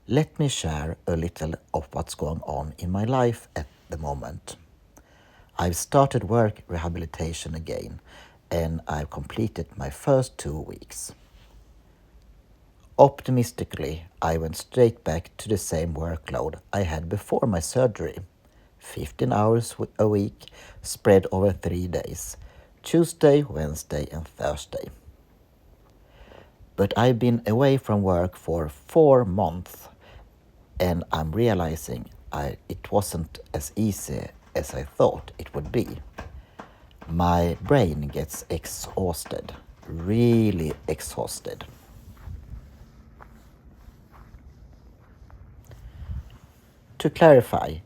let me share a little of what's going on in my life at the moment. I've started work rehabilitation again, and I've completed my first 2 weeks. Optimistically, I went straight back to the same workload I had before my surgery. 15 hours a week, spread over 3 days: Tuesday, Wednesday, and Thursday. But I've been away from work for 4 months, and I'm realizing it wasn't as easy as I thought it would be. My brain gets exhausted, really exhausted. To clarify,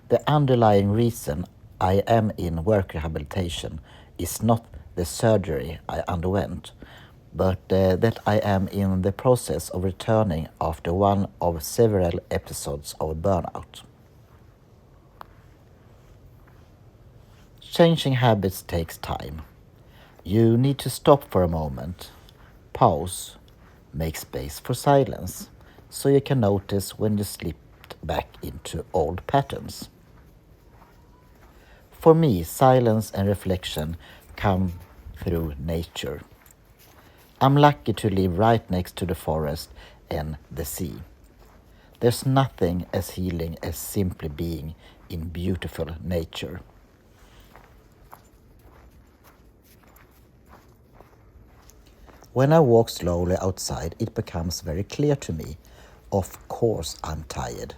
the underlying reason I am in work rehabilitation is not the surgery I underwent, but that I am in the process of returning after one of several episodes of burnout. Changing habits takes time. You need to stop for a moment, pause, make space for silence, so you can notice when you slipped back into old patterns. For me, silence and reflection come through nature. I'm lucky to live right next to the forest and the sea. There's nothing as healing as simply being in beautiful nature. When I walk slowly outside, it becomes very clear to me. Of course I'm tired.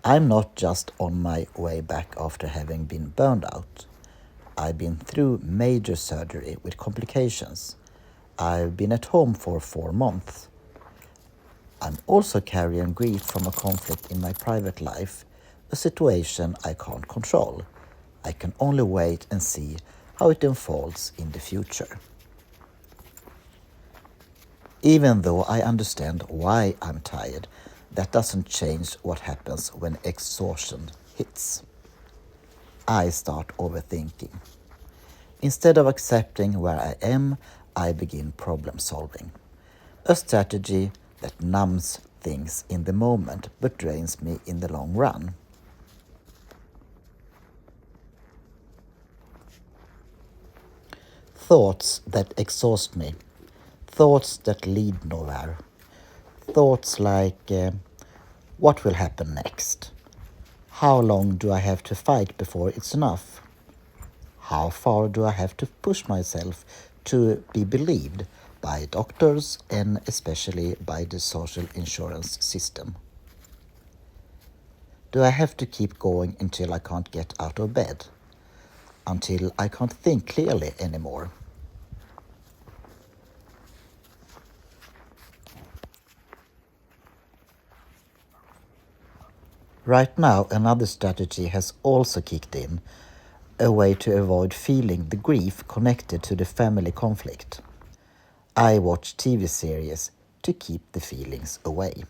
I'm not just on my way back after having been burned out. I've been through major surgery with complications. I've been at home for 4 months. I'm also carrying grief from a conflict in my private life, a situation I can't control. I can only wait and see how it unfolds in the future. Even though I understand why I'm tired, that doesn't change what happens when exhaustion hits. I start overthinking. Instead of accepting where I am, I begin problem solving. A strategy that numbs things in the moment but drains me in the long run. Thoughts that exhaust me. Thoughts that lead nowhere. Thoughts like, what will happen next? How long do I have to fight before it's enough? How far do I have to push myself to be believed by doctors and especially by the social insurance system? Do I have to keep going until I can't get out of bed? Until I can't think clearly anymore? Right now, another strategy has also kicked in, a way to avoid feeling the grief connected to the family conflict. I watch TV series to keep the feelings away.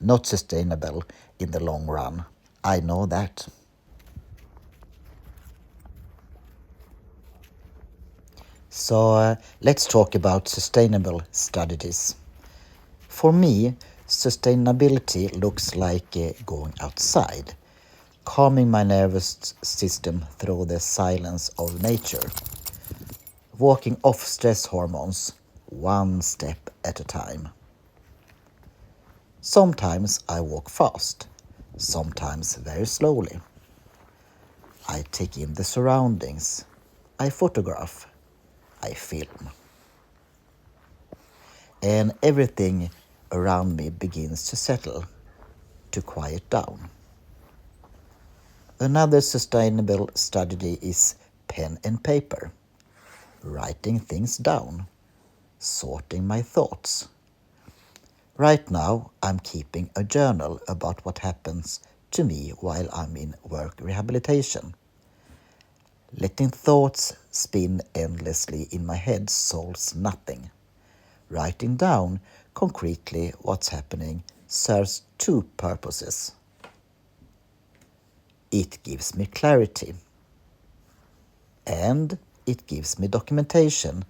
Not sustainable in the long run. I know that. So let's talk about sustainable strategies. For me, sustainability looks like going outside, calming my nervous system through the silence of nature, walking off stress hormones one step at a time. Sometimes I walk fast, sometimes very slowly. I take in the surroundings, I photograph, I film. And everything around me begins to settle, to quiet down. Another sustainable strategy is pen and paper, writing things down, sorting my thoughts. Right now, I'm keeping a journal about what happens to me while I'm in work rehabilitation. Letting thoughts spin endlessly in my head solves nothing. Writing down concretely what's happening serves two purposes. It gives me clarity, and it gives me documentation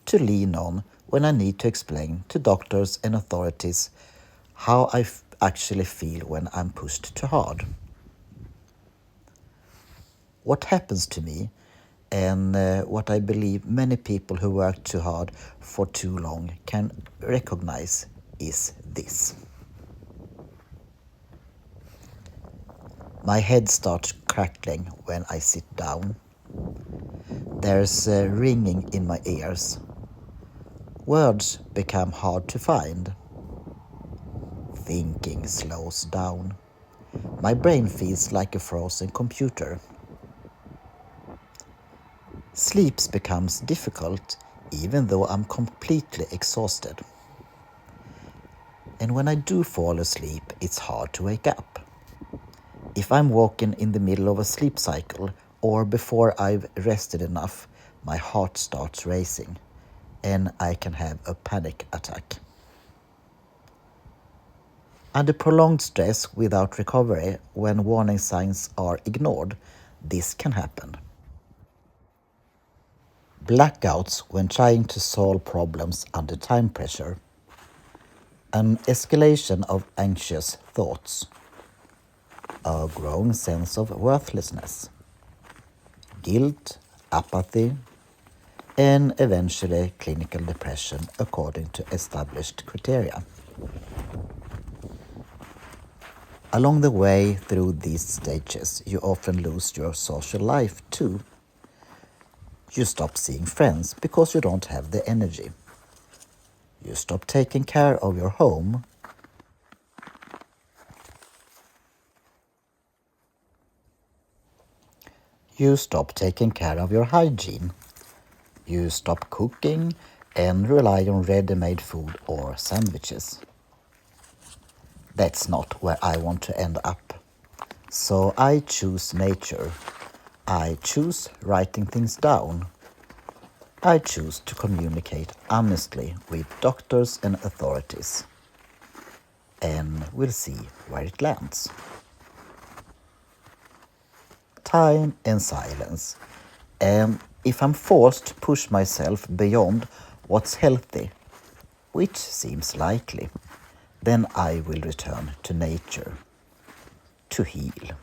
to lean on when I need to explain to doctors and authorities how I actually feel when I'm pushed too hard. What happens to me, and what I believe many people who work too hard for too long can recognize, is this. My head starts crackling when I sit down. There's ringing in my ears. Words become hard to find. Thinking slows down. My brain feels like a frozen computer. Sleep becomes difficult even though I'm completely exhausted. And when I do fall asleep, it's hard to wake up. If I'm walking in the middle of a sleep cycle or before I've rested enough, my heart starts racing and I can have a panic attack. Under prolonged stress without recovery, when warning signs are ignored, this can happen. Blackouts when trying to solve problems under time pressure. An escalation of anxious thoughts. A growing sense of worthlessness. Guilt, apathy, and eventually clinical depression according to established criteria. Along the way through these stages, you often lose your social life too. You stop seeing friends because you don't have the energy. You stop taking care of your home. You stop taking care of your hygiene. You stop cooking and rely on ready-made food or sandwiches. That's not where I want to end up. So I choose nature. I choose writing things down. I choose to communicate honestly with doctors and authorities. And we'll see where it lands. Time and silence. And if I'm forced to push myself beyond what's healthy, which seems likely, then I will return to nature to heal.